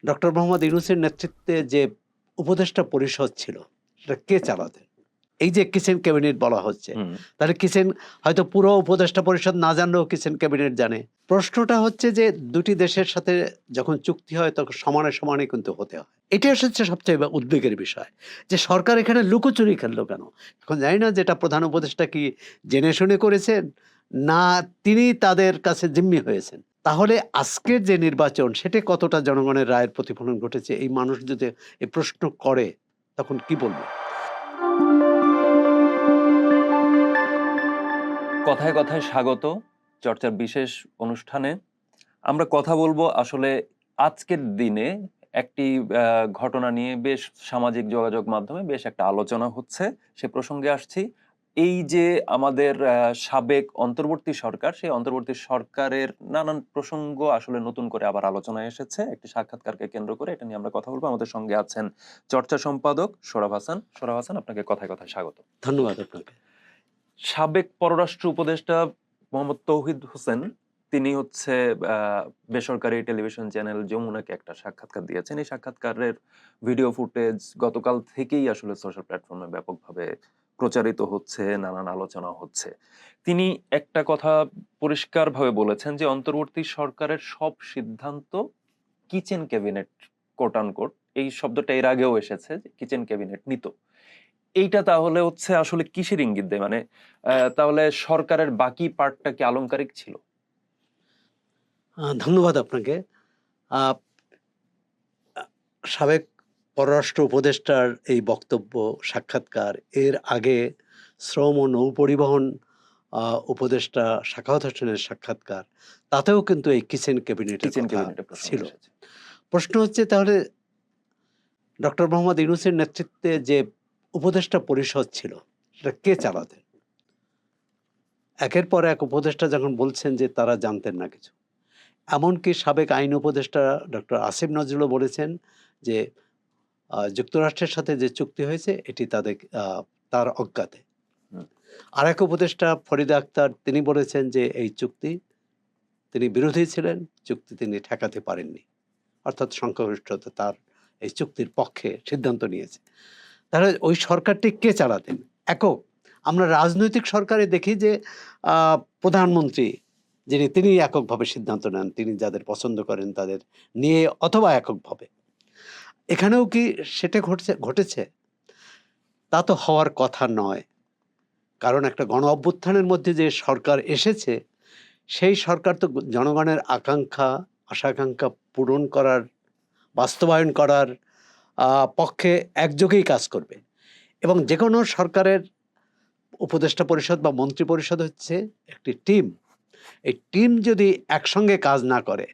Doctor Mohammad ইউনূসের নেতৃত্বে যে উপদেষ্টা পরিষদ ছিল সেটা কে চালাতেন? এই যে কিচেন ক্যাবিনেট বলা হচ্ছে, হুম। তাহলে কিচেন হয়তো পুরো উপদেষ্টা পরিষদ না জানলেও কিচেন ক্যাবিনেট জানে। প্রশ্নটা হচ্ছে যে দুটি দেশের সাথে যখন চুক্তি হয় তখন সমানে সমানে কিন্তু হতে হয়। এটাই হচ্ছে সবচেয়ে উদ্বেগের বিষয় যে সরকার এখানে লুকোচুরি খেললো কেন? এখন জানি না যেটা প্রধান উপদেষ্টা কি জেনে শুনে করেছেন, না তিনি তাদের কাছে জিম্মি হয়েছেন। তাহলে আজকের যে নির্বাচন সেটা কতটা জনগণের রায়ের প্রতিফলন ঘটেছে, এই মানুষ যদি এই প্রশ্ন করে তখন কি বলবে? কথায় কথায় স্বাগত চর্চার বিশেষ অনুষ্ঠানে। আমরা কথা বলবো আসলে আজকের দিনে একটি ঘটনা নিয়ে বেশ সামাজিক যোগাযোগ মাধ্যমে বেশ একটা আলোচনা হচ্ছে, সে প্রসঙ্গে আসছি। এই যে আমাদের সাবেক অন্তর্বর্তী সরকার, সেই অন্তর্বর্তী সরকারের নানান প্রসঙ্গ আসলে নতুন করে আবার আলোচনায় এসেছে একটি সাক্ষাৎকারকে কেন্দ্র করে। এটা নিয়ে আমরা কথা বলবো। আমাদের সঙ্গে আছেন চর্চা সম্পাদক সোহরাব হাসান। সোহরাব হাসান, আপনাকে কথায় কথায় স্বাগত। ধন্যবাদ আপনাকে। সাবেক পররাষ্ট্র উপদেষ্টা মোহাম্মদ তৌহিদ হোসেন, তিনি হচ্ছে বেসরকারি টেলিভিশন চ্যানেল যমুনাকে একটা সাক্ষাৎকার দিয়েছেন। এই সাক্ষাৎকারের ভিডিও ফুটেজ গতকাল থেকেই আসলে সোশ্যাল প্ল্যাটফর্মে ব্যাপকভাবে প্রচারিত হচ্ছে, নানান আলোচনা হচ্ছে। তিনি একটা কথা পরিষ্কারভাবে বলেছেন যে অন্তর্বর্তী সরকারের সব সিদ্ধান্ত কিচেন ক্যাবিনেট, কোট আনকোট, এই শব্দটা এর আগেও এসেছে, কিচেন ক্যাবিনেট নিত। এইটা তাহলে হচ্ছে আসলে কিসের ইঙ্গিত দেয়? মানে তাহলে সরকারের বাকি পার্টটা কি আলংকারিক ছিল? ধন্যবাদ আপনাকে। আ আ সাবেক পররাষ্ট্র উপদেষ্টার এই বক্তব্য, সাক্ষাৎকার, এর আগে শ্রম ও নৌ-পরিবহন আ উপদেষ্টা সাখাওয়াত হোসেনের সাক্ষাৎকার, তাতেও কিন্তু এই কিচেন ক্যাবিনেটের কিচেন কথা ক্যাবিনেটের প্রসঙ্গ ছিল। এসেছে। প্রশ্ন হচ্ছে তাহলে ডক্টর মোহাম্মদ ইউনূসের নেতৃত্বে যে উপদেষ্টা পরিষদ ছিল সেটা কে চালাতেন? একের পর এক উপদেষ্টা যখন বলছেন যে তারা জানতেন না কিছু। এমনকি সাবেক আইন উপদেষ্টা ডক্টর আসিফ নজরুলও বলেছেন যে যুক্তরাষ্ট্রের সাথে যে চুক্তি হয়েছে এটি তার অজ্ঞাতে। হুম। আরেক উপদেষ্টা ফরিদা আক্তার তিনি বলেছেন যে এই চুক্তি তিনি বিরোধী ছিলেন, চুক্তি তিনি ঠেকাতে পারেননি। অর্থাৎ সংখ্যাগরিষ্ঠতা তার এই চুক্তির পক্ষে সিদ্ধান্ত নিয়েছে। তাহলে ওই সরকারটি কে চালাতেন? একক। আমরা রাজনৈতিক সরকারে দেখি যে আ প্রধানমন্ত্রী তিনি এককভাবে সিদ্ধান্ত নেন। তিনি যাদের পছন্দ করেন তাদের নিয়ে অথবা এককভাবে। এখানেও কি সেটা ঘটেছে? তা তো হওয়ার কথা নয়। কারণ একটা গণ অভ্যুত্থানের মধ্যে যে সরকার এসেছে, সেই সরকার তো জনগণের আকাঙ্ক্ষা, আশা-আকাঙ্ক্ষা পূরণ করার, বাস্তবায়ন করার পক্ষে একযোগেই কাজ করবে। এবং যেকোনো সরকারের উপদেষ্টা পরিষদ বা মন্ত্রী পরিষদ হচ্ছে একটি টিম। এই টিম যদি একসঙ্গে কাজ না করে,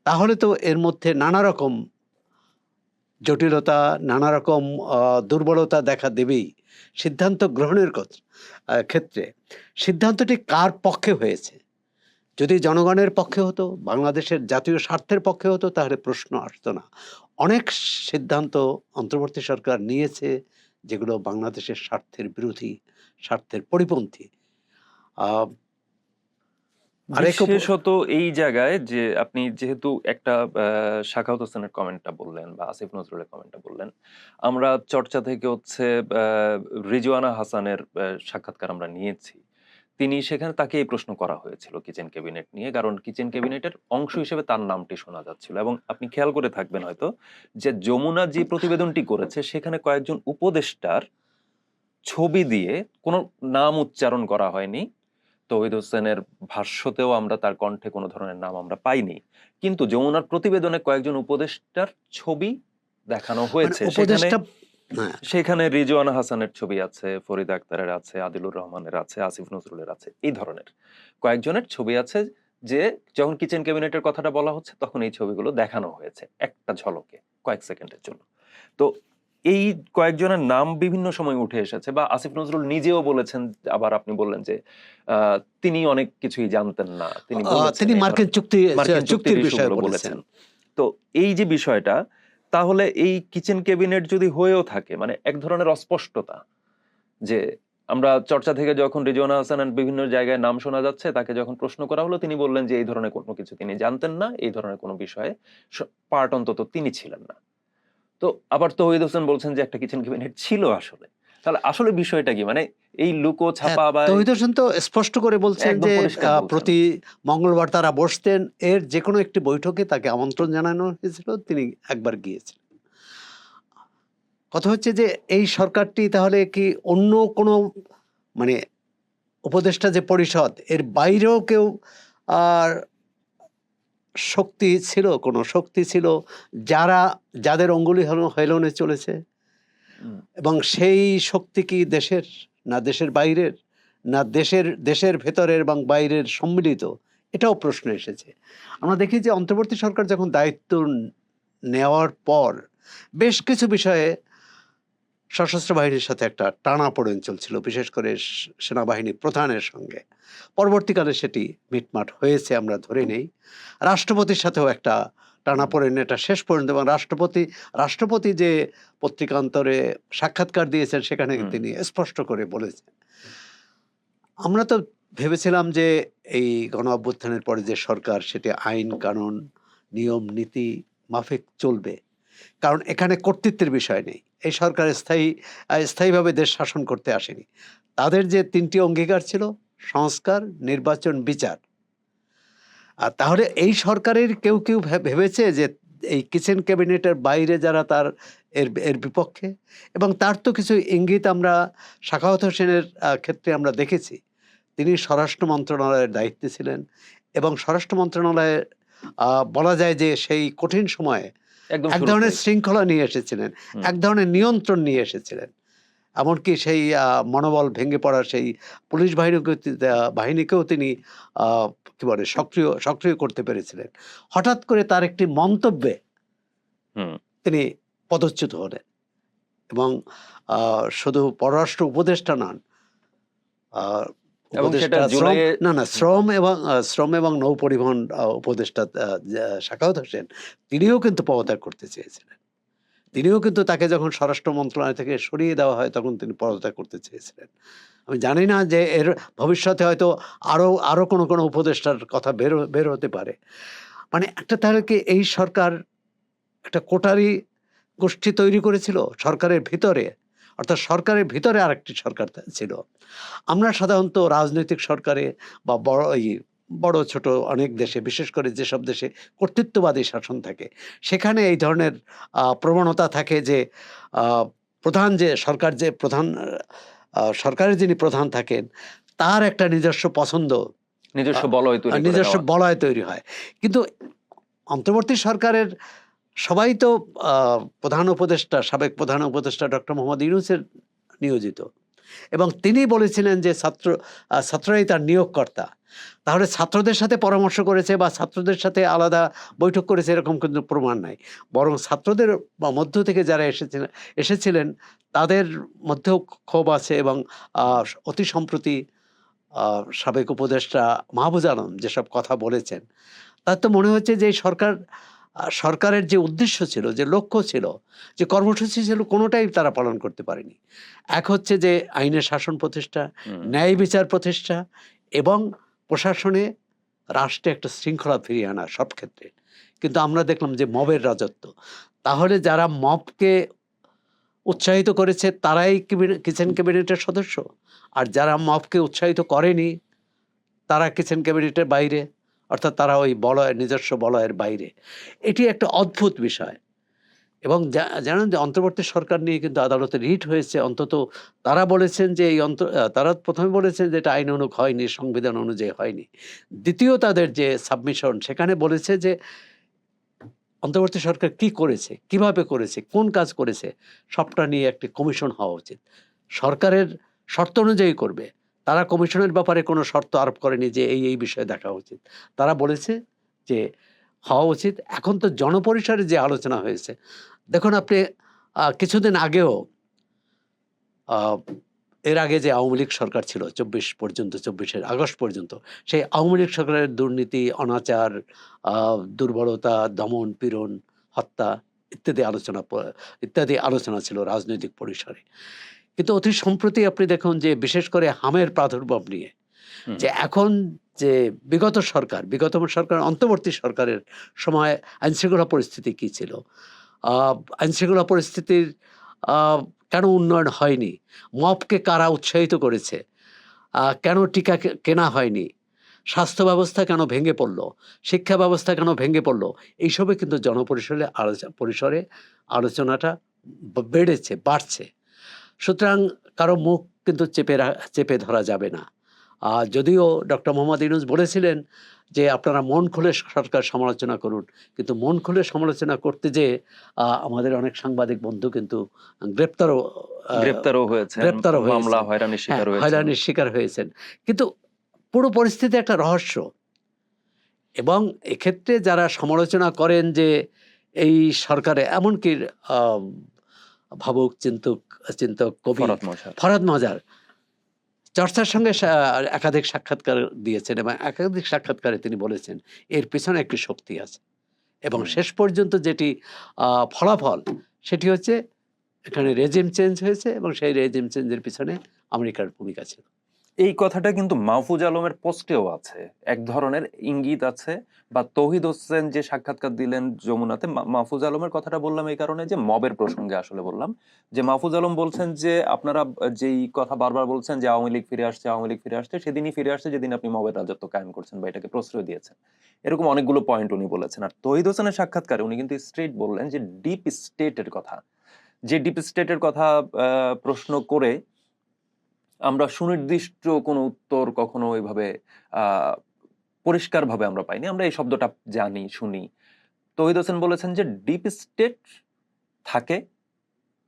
তাহলে তো এর মধ্যে নানা রকম জটিলতা, নানা রকম দুর্বলতা দেখা দেবেই। সিদ্ধান্ত গ্রহণের ক্ষেত্রে সিদ্ধান্তটি কার পক্ষে হয়েছে? যদি জনগণের পক্ষে হতো, বাংলাদেশের জাতীয় স্বার্থের পক্ষে হতো, তাহলে প্রশ্ন আসতো না। অনেক সিদ্ধান্ত অন্তর্বর্তী সরকার নিয়েছে যেগুলো বাংলাদেশের স্বার্থের বিরোধী, স্বার্থের পরিপন্থী। আ আরেক বিশেষত এই জায়গায় যে আপনি যেহেতু একটা সাখাওয়াত হোসেনের কমেন্টটা বললেন বা আসিফ নজরুলের কমেন্টটা বললেন, আমরা চর্চা থেকে হচ্ছে রিজওয়ানা হাসানের সাক্ষাৎকার আমরা নিয়েছি। তিনি সেখানে তাকে এই প্রশ্ন করা হয়েছিল কিচেন ক্যাবিনেট নিয়ে। কারণ কিচেন ক্যাবিনেটের অংশ হিসেবে তার নামটি শোনা যাচ্ছিল। এবং আপনি খেয়াল করে থাকবেন হয়তো যে যমুনা যে প্রতিবেদনটি করেছে সেখানে কয়েকজন উপদেষ্টার ছবি দিয়ে কোনো নাম উচ্চারণ করা হয়নি। তৌহিদ হোসেনের ভাষ্যতেও আমরা তার কণ্ঠে কোনো ধরনের নাম আমরা পাইনি। কিন্তু যমুনার প্রতিবেদনে কয়েকজন উপদেষ্টার ছবি দেখানো মানে হয়েছে। সেখানে উপদেষ্টা হ্যাঁ, সেখানে রিজওয়ানা হাসানের ছবি আছে, ফরিদা আক্তারের আছে, আদিলুর রহমানের আছে, আসিফ নজরুলের আছে। এই ধরনের কয়েকজনের ছবি আছে যে যখন কিচেন ক্যাবিনেটের কথাটা বলা হচ্ছে তখন এই ছবিগুলো দেখানো হয়েছে একটা ঝলকে, কয়েক সেকেন্ডের জন্য। তো এই কয়েকজনের নাম বিভিন্ন সময় উঠে এসেছে বা আসিফ নজরুল নিজেও বলেছেন, আবার আপনি বললেন যে তিনি অনেক কিছুই জানতেন না। তিনি বলেছেন তিনি এই মার্কিন মার্কিন চুক্তির চুক্তির বিষয়ে ইস্যুগুলো বলেছেন। বলেছেন। তো এই যে বিষয়টা, তাহলে এই কিচেন ক্যাবিনেট যদি হয়েও থাকে মানে এক ধরনের অস্পষ্টতা যে আমরা চর্চা থেকে যখন রিজওয়ানা হাসানের বিভিন্ন জায়গায় নাম শোনা যাচ্ছে, তাকে যখন প্রশ্ন করা হলো তিনি বললেন যে এই ধরনের কোনো কিছু তিনি জানতেন না, এই ধরনের কোনো বিষয়ে পার্ট অন্তত তিনি ছিলেন না। তো আবার তৌহিদ হোসেন বলছেন যে একটা কিচেন ক্যাবিনেট ছিল আসলে। তাহলে আসলে বিষয়টা কি? মানে এই লুকো হ্যাঁ, ছাপা বা তৌহিদ হোসেন তো স্পষ্ট করে বলছেন একদম যে পরিষ্কার বলছেন। প্রতি মঙ্গলবার তারা বসতেন, এর যে কোনো একটি বৈঠকে তাকে আমন্ত্রণ জানানো হয়েছিল, তিনি একবার গিয়েছেন। কথা হচ্ছে যে এই সরকারটি তাহলে কি অন্য কোনো মানে উপদেষ্টা যে পরিষদ এর বাইরেও কেউ আর শক্তি ছিল, কোনো শক্তি ছিল যাদের অঙ্গুলি হেলনে চলেছে, হুম, এবং সেই শক্তি কি দেশের, না দেশের বাইরের, না দেশের ভেতরের এবং বাইরের সম্মিলিত, এটাও প্রশ্ন এসেছে। আমরা দেখি যে অন্তর্বর্তী সরকার যখন দায়িত্ব নেওয়ার পর বেশ কিছু বিষয়ে সশস্ত্র বাহিনীর সাথে একটা টানাপোড়েন চলছিল, বিশেষ করে সেনাবাহিনী প্রধানের সঙ্গে। পরবর্তীকালে সেটি মিটমাট হয়েছে আমরা ধরে নেই। রাষ্ট্রপতির সাথেও একটা টানাপোড়েন, এটা শেষ পর্যন্ত, এবং রাষ্ট্রপতি যে পত্রিকান্তরে সাক্ষাৎকার দিয়েছেন সেখানে হুম, তিনি স্পষ্ট করে বলেছেন। আমরা তো ভেবেছিলাম যে এই গণ অভ্যুত্থানের পরে যে সরকার, সেটি আইন কানুন নিয়ম নীতি মাফিক চলবে, কারণ এখানে কর্তৃত্বের বিষয় নেই। এই সরকার স্থায়ীভাবে দেশ শাসন করতে আসেনি। তাদের যে ৩টি অঙ্গীকার ছিল: সংস্কার, নির্বাচন, বিচার। আর তাহলে এই সরকারের কেউ ভেবেছে যে এই কিচেন ক্যাবিনেটের বাইরে যারা এর এর বিপক্ষে, এবং তার তো কিছু ইঙ্গিত আমরা সাখাওয়াত হোসেনের ক্ষেত্রে আমরা দেখেছি। তিনি স্বরাষ্ট্র মন্ত্রণালয়ের দায়িত্বে ছিলেন, এবং স্বরাষ্ট্র মন্ত্রণালয়ে বলা যায় যে সেই কঠিন সময়ে একদম এক ধরনের শুরুতেই। শৃঙ্খলা নিয়ে এসেছিলেন, হুম, এক ধরনের নিয়ন্ত্রণ নিয়ে এসেছিলেন। এমনকি সেই মনোবল ভেঙে পড়া সেই পুলিশ বাহিনীকেও তিনি কি বলে সক্রিয় করতে পেরেছিলেন। হঠাৎ করে তার একটি মন্তব্যে হুম। তিনি পদচ্যুত হলেন, এবং শুধু পররাষ্ট্র উপদেষ্টা নন, আহ, এবং সেটা উপদেষ্টা শ্রম, জুলাইয়ে না শ্রম এবং নৌ পরিবহন উপদেষ্টা সাখাওয়াত হোসেন, তিনিও কিন্তু পদত্যাগ করতে চেয়েছিলেন। তিনিও কিন্তু, তাকে যখন স্বরাষ্ট্র মন্ত্রণালয় থেকে সরিয়ে দেওয়া হয় তখন তিনি পদত্যাগ করতে চেয়েছিলেন। আমি জানি না যে এর ভবিষ্যতে হয়তো আরো কোনো উপদেষ্টার কথা বের হতে পারে। মানে একটা, তাহলে কি এই সরকার একটা কোটারি গোষ্ঠী তৈরি করেছিল সরকারের ভিতরে? অর্থাৎ সরকারের ভিতরে আরেকটি সরকার ছিল। আমরা সাধারণত রাজনৈতিক সরকারে বা বড় ছোট অনেক দেশে, বিশেষ করে যেসব দেশে কর্তৃত্ববাদী শাসন থাকে, সেখানে এই ধরনের প্রবণতা থাকে যে আহ, সরকারের যিনি প্রধান থাকেন, তার একটা নিজস্ব পছন্দ, নিজস্ব আহ, বলয় তৈরি করে নিজস্ব নেওয়া। বলয় তৈরি হয়। কিন্তু অন্তর্বর্তী সরকারের সবাই তো সাবেক প্রধান উপদেষ্টা ডক্টর মোহাম্মদ ইউনূসের নিয়োজিত, এবং তিনি বলেছিলেন যে ছাত্ররাই তার নিয়োগকর্তা। তাহলে ছাত্রদের সাথে পরামর্শ করেছে বা ছাত্রদের সাথে আলাদা বৈঠক করেছে, এরকম কিন্তু প্রমাণ নাই। বরং ছাত্রদের মধ্য থেকে যারা এসেছিলেন তাদের মধ্যেও ক্ষোভ আছে, এবং অতি সম্প্রতি সাবেক উপদেষ্টা মাহফুজ আলম যেসব কথা বলেছেন, তার তো মনে হচ্ছে যে এই সরকারের যে উদ্দেশ্য ছিল, যে লক্ষ্য ছিল, যে কর্মসূচি ছিল, কোনোটাই তারা পালন করতে পারেনি। এক হচ্ছে যে আইনের শাসন প্রতিষ্ঠা, হুম, ন্যায় বিচার প্রতিষ্ঠা, এবং প্রশাসনে রাষ্ট্রে একটা শৃঙ্খলা ফিরিয়ে আনা সব ক্ষেত্রে। কিন্তু আমরা দেখলাম যে মবের রাজত্ব। তাহলে যারা মবকে উৎসাহিত করেছে তারাই কিচেন ক্যাবিনেটের সদস্য, আর যারা মবকে উৎসাহিত করেনি তারা কিচেন ক্যাবিনেটের বাইরে, অর্থাৎ তারা ওই নিজস্ব বলয়ের বাইরে। এটি একটা অদ্ভুত বিষয়। এবং জানেন যে অন্তর্বর্তী সরকার নিয়ে কিন্তু আদালতে রিট হয়েছে। অন্তত তারা বলেছেন যে তারা প্রথমে বলেছেন যে এটা আইনানুগ হয়নি, সংবিধান অনুযায়ী হয়নি। দ্বিতীয় তাদের যে সাবমিশন, সেখানে বলেছে যে অন্তর্বর্তী সরকার কি করেছে, কিভাবে করেছে, কোন কাজ করেছে, সবটা নিয়ে একটি কমিশন হওয়া উচিত। সরকারের শর্ত অনুযায়ী করবে। তারা কমিশনের ব্যাপারে কোনো শর্ত আরোপ করেনি যে এই বিষয়ে দেখা উচিত। তারা বলেছে যে হওয়া উচিত। এখন তো জনপরিসরে যে আলোচনা হয়েছে, দেখুন আপনি কিছুদিন আগেও এর আগে যে আওয়ামী লীগ সরকার ছিল 24 আগস্ট পর্যন্ত, সেই আওয়ামী লীগ সরকারের দুর্নীতি, অনাচার, দুর্বলতা, দমন পীড়ন, হত্যা ইত্যাদি আলোচনা ছিল রাজনৈতিক পরিসরে। কিন্তু অতি সম্প্রতি আপনি দেখুন যে বিশেষ করে হামের প্রাদুর্ভাব নিয়ে হুম, যে এখন যে বিগত সরকার অন্তর্বর্তী সরকারের সময় আইনশৃঙ্খলা পরিস্থিতি কি ছিল, আইনশৃঙ্খলা পরিস্থিতির কেন উন্নয়ন হয়নি, মবকে কারা উৎসাহিত করেছে, কেন টিকা কেনা হয়নি, স্বাস্থ্য ব্যবস্থা কেন ভেঙে পড়ল, শিক্ষা ব্যবস্থা কেন ভেঙে পড়ল, এইসবে কিন্তু জনপরিসরে পরিসরে আলোচনাটা বাড়ছে। সুতরাং কারো মুখ কিন্তু চেপে ধরা যাবে না। যদিও ডক্টর মোহাম্মদ ইউনূস বলেছিলেন যে আপনারা মন খুলে সরকার সমালোচনা করুন, কিন্তু মন খুলে সমালোচনা করতে যেয়ে আমাদের অনেক সাংবাদিক বন্ধু কিন্তু গ্রেপ্তারও গ্রেপ্তারও হয়েছেন, গ্রেপ্তারও মামলা হয়েছেন, হয়রানির হ্যাঁ, শিকার হয়েছেন। হয়রানির শিকার হয়েছেন। কিন্তু পুরো পরিস্থিতি একটা রহস্য। এবং এক্ষেত্রে যারা সমালোচনা করেন যে এই সরকারে এমনকি আহ, ভাবুক চিন্তক কবি ফরহাদ মশার। ফরহাদ মজার চর্চার সঙ্গে একাধিক সাক্ষাৎকার দিয়েছেন এবং একাধিক সাক্ষাৎকারে তিনি বলেছেন এর পিছনে একটি শক্তি আছে এবং হুম। শেষ পর্যন্ত যেটি ফলাফল সেটি হচ্ছে এখানে রেজিম চেঞ্জ হয়েছে এবং সেই রেজিম চেঞ্জের পিছনে আমেরিকার ভূমিকা ছিল। এই কথাটা কিন্তু মাহফুজ আলমের পোস্টেও আছে, এক ধরনের ইঙ্গিত আছে। বা তৌহিদ হোসেন যে সাক্ষাৎকার দিলেন যমুনাতে, মাহফুজ আলমের কথাটা বললাম এই কারণে যে মবের প্রসঙ্গে আসলে বললাম যে মাহফুজ আলম বলছেন যে আপনারা যেই কথা বারবার বলছেন যে আওয়ামী লীগ ফিরে আসছে, আওয়ামী লীগ ফিরে আসছে, সেদিনই ফিরে আসছে যেদিন আপনি মবের রাজত্ব কায়েম করছেন বা এটাকে প্রশ্রয় দিয়েছেন। এরকম অনেকগুলো পয়েন্ট উনি বলেছেন। আর তৌহিদ হোসেনের সাক্ষাৎকারে উনি কিন্তু স্ট্রেট বললেন যে ডিপ স্টেটের কথা, যে ডিপ স্টেটের কথা প্রশ্ন করে আমরা সুনির্দিষ্ট কোনো উত্তর কখনো ওইভাবে আহ পরিষ্কারভাবে আমরা পাইনি। আমরা এই শব্দটা জানি, শুনি। তৌহিদ হোসেন বলেছেন যে ডিপ স্টেট থাকে,